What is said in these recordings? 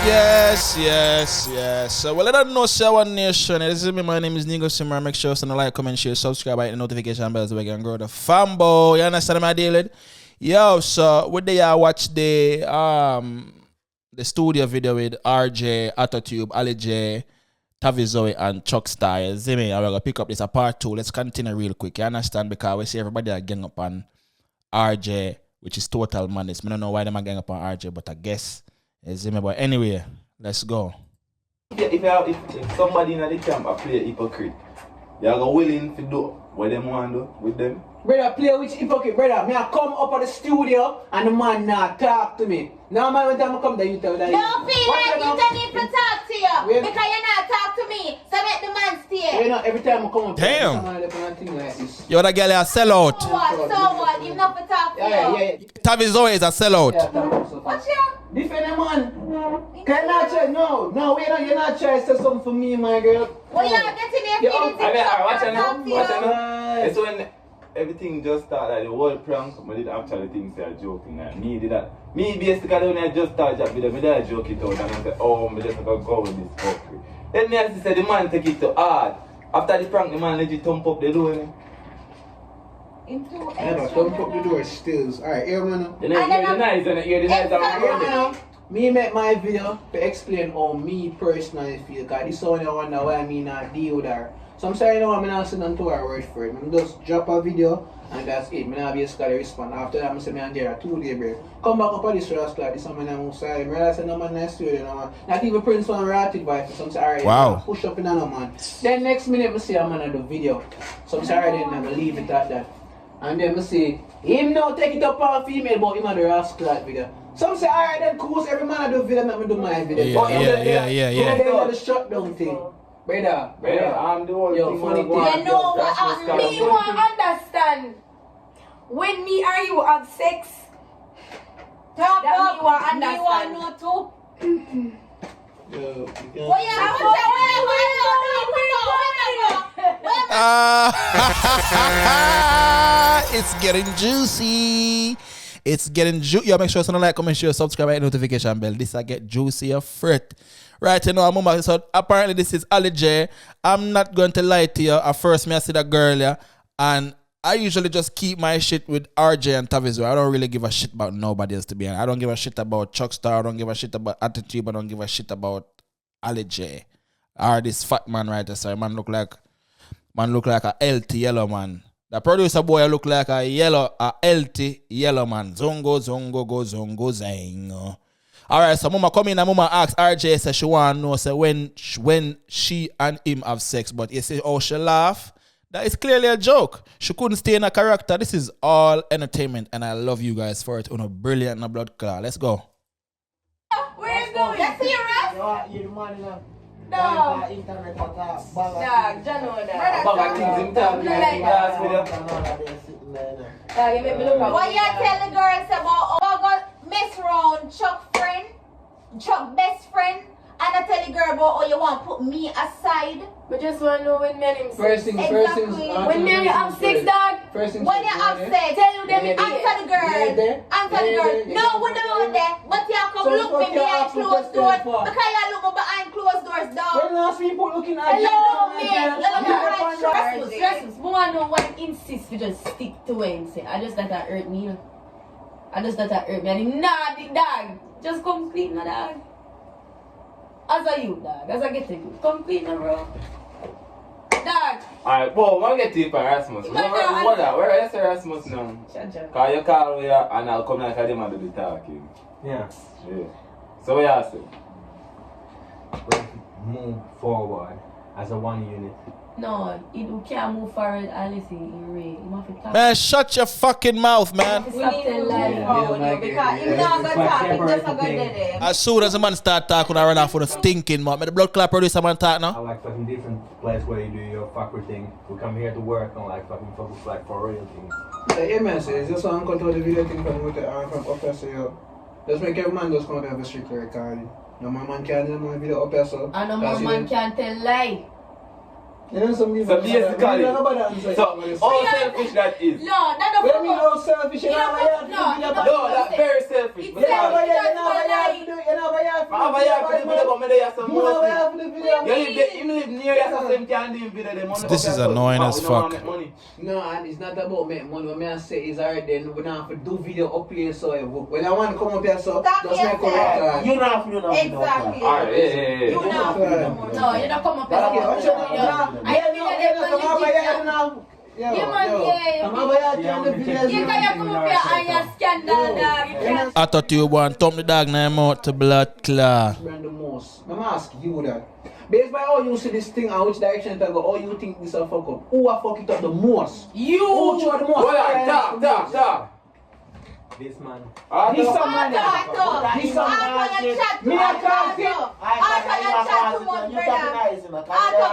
Yes. So, well, I don't know, say One Nation. This is me. My name is Negusimara. Make sure to like, comment, share, subscribe, hit the notification bell so we can grow the fanboy. You understand my deal? Yo, so what they watch the studio video with Arjay, Autotube, Allijay, Tavizoe, and Chuck Style. See me? I'm gonna pick up this a part 2. Let's continue real quick. You understand? Because we see everybody are gang up on Arjay, which is total madness. I don't know why they are gang up on Arjay, but I guess. See me? But anyway, let's go. If somebody in the camp play a hypocrite, you are willing to do what they want to do with them? Brother, play with hypocrite, brother. Me I come up at the studio and the man not talk to me. Now man, when time I come there, you tell that. Don't feel like you don't need to talk to you because you not talk to me. So make the man stay. You know, every time I come up, damn. Like this. Yo, that girl is a sellout. So what? You not to talk to you. Yeah. Tavizoe is a sellout. What's your? Defend the man. Can not try? No, you're not trying to say something for me, my girl. Well, you're getting your feelings. Watch out. It's when everything just started, like the whole prank, I did actually think they are joking. Like, me basically when I just started that video, I did joke it out and I said, oh, I'm just gonna go with this fuckery. Then I said the man take it to hard. After the prank, the man legit thump up the door. Thump up the door still. Alright, here man. You hear the nice. Me make my video to explain how me personally feel, because this one I wonder why me not deal with her. So I'm sorry now I'm not sending to her word for it. I'm just drop a video and that's it. I'm not basically respond. After that I'm say I'm there 2 days break. Come back up on this rascal, this one I'm sorry. I realize no man nice studio, no man. Not even Prince one rated by so I'm sorry. Wow. Push up in no man. Then next minute I see I'm gonna do video. So I'm sorry then I'm gonna leave it at that. And then I see him now take it up on female but him on the rascal that video. Some say, alright then cool, every man I do video, let me do my video. Yeah. The shutdown thing. Brother, I'm the one. Yo, funny thing. You know what? Me want to understand. When me or you have sex, Talk that up. me want to Me understand. want know too. Yo, It's getting juicy. Yo, make sure to like, comment, share, subscribe, hit the notification bell. This I get juicier fret. Right, you know, Mama. So apparently this is Allijay. I'm not going to lie to you. At first, I see that girl here, and I usually just keep my shit with Arjay and Tavizoe. I don't really give a shit about nobody else, to be honest. I don't give a shit about Chuckstar. I don't give a shit about Attitude. I don't give a shit about Allijay. Or this fat man right there. Sorry, man look like a healthy yellow man. The producer boy look like a healthy yellow man. Zongo, go, zongo, zang. Alright, so Mama come in and Mama ask Arjay, say she want to know say when she and him have sex. But you see how she laugh? That is clearly a joke. She couldn't stay in a character. This is all entertainment and I love you guys for it. Brilliant and blood clot. Let's go. Where is going? You're serious? you're the man now. No. Internet Dog, John know that. Dog, you make me look up. What you tell the girls about mess around Chuck best friend, and I tell the girl about you want to put me aside. But just want to know when men him First things, when men you have sex, dog. When you upset, Tell you them answer the girl. No, we don't there. But you come look me behind closed doors because you look behind closed doors, dog. When last people looking at Hello, man. Stress. I want to know why he insists to just stick to it and say, I just let that hurt me. I did not, the dog. Just complete my dog. As a you, dog. As I get to you. Complete my bro. Dog. Alright, boy, we'll get to you for Erasmus. Where is Erasmus now? Because you call me and I'll come like I demand to be talking. Yeah. So what you say? Move forward as a one unit. No, you can't move forward and listen in Ray. You have to talk. Man, shut your fucking mouth, man. We need to move forward because if not going to talk, it's just a good day. As soon as the man start talking, I run off for the stinking man. The blood clot producer man talk now. I like fucking different place where you do your fucker thing. We come here to work and like fucking focus like for real things. Yeah, man, so it's just one control the video thing from officer, yo. Just make every man just come out and have a strict recording. No more man can do my video up here, so. And no more man can tell lie. You know some people. So basically, all selfish that is. No, that don't mean how selfish you are. No, that's very selfish. It's selfish. I'm here for the video, but me there some You know more. where for the video? You live near you, so same can do video. Them money This go is for annoying your as house, we don't fuck. make money. No, and it's not about make money. What I say is alright then we don't have to do video up here so when I want to come up here so Stop just make yourself. a You don't have to do that. Exactly. Alright, yeah. You know. No, you don't come up here. Okay, what's your name? Yeah, man, yeah. I'm over here doing the videos. You can come up here and you scandal, dog. You can't. I thought you want thump the dog name out to blood clot. Brand the most. I'm ask you that. Based by how you see this thing and which direction it go, how you think this will fuck up? Who will fuck it up the most? You. Who throw the most? Hold on, stop. This man. He's some man. He's some Man, chat. Me a call it. I chat too much, brother.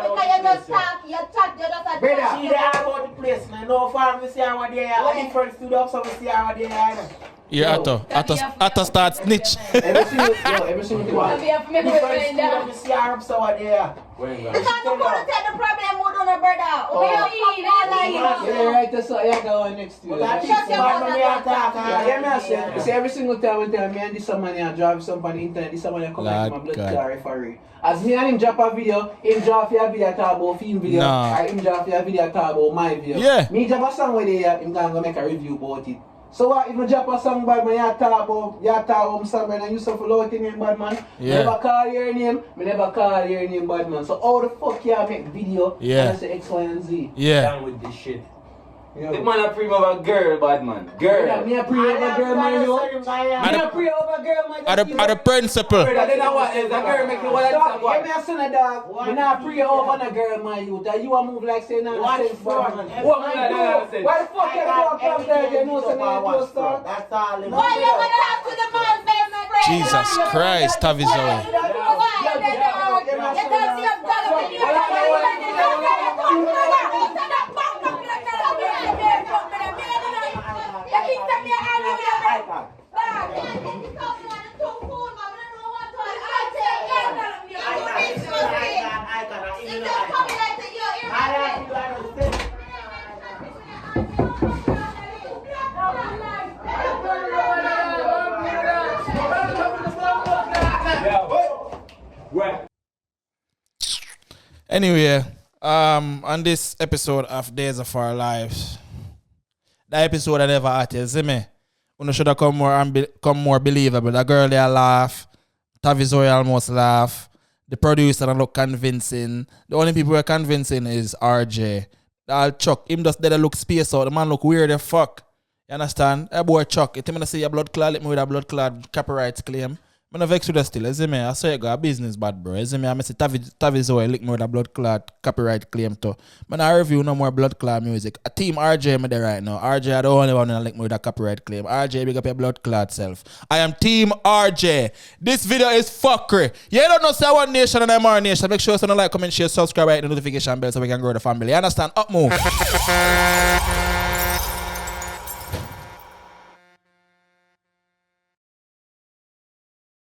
Because you just talk, you chat, you just a Brother. chat. She there about the place, man. No farm, we see how they are. When different stood up, so we see how they are. Yeah, Atto start snitch. Every single I'll one. be up for me Different boyfriend, stood up, dog. we see how so they are. When Because you couldn't take the problem with on a brother. We have come all like Yeah, right, so I got one next to you. But that Shut is your man, mouth when they and attack, Yeah, yeah, me I say. You see, every single time we tell me and this someone here drive something on the internet, this someone here come Lord like my blood God. clot referee. As me and him drop a video, him drop your video talk about film video, Nah. or him drop your video talk about my video. Yeah. Me drop a song where they him gonna go make a review about it. So what if I drop a song by me, you talk about song and you suffer low in name bad man. Yeah. Never call your name, me never call your name bad man. So how the fuck you make video Yeah. and say X, Y, and Z? Yeah. Down with this shit. You the know? man a prima of a girl, bad man. Yeah, Girl. me a pray over girl man, you. Me And a pray over girl man. At the principle. Brother, they know what is a girl make you want to Dog, what? give me a son of dog. Me not pray over a girl, my youth. That you a move like saying no Watch sense, front. bad man. Every What man man do do? nonsense. Why the fuck you go come there? You know something you close down. That's all. Why you gonna talk to the man's best friend? Jesus Christ, Tavizoe. Why? You don't see a dog when you Where? Anyway, on this episode of Days of Our Lives, that episode I never had, you see me? You should have come more believable. The girl there laugh, Tavizoe almost laugh, the producer don't look convincing. The only people who are convincing is Arjay. I'll Chuck. Him just there look space out. The man look weird as fuck. You understand? That boy Chuck. You tell me to say your blood clot, let me with a blood clot copyright claim. I'm not vexed with that still, you see me? I saw you got a business bad, bro. You see me? I say Tavizoe lick me with a blood clot copyright claim too. Man, I review no more blood clot music. A team Arjay me there right now. Arjay are the only one that lick me with a copyright claim. Arjay, big up your blood clot self. I am team Arjay. This video is fuckery. You don't know say one nation and I'm our nation. Make sure you like, comment, share, subscribe, hit the notification bell so we can grow the family. You understand? Up move.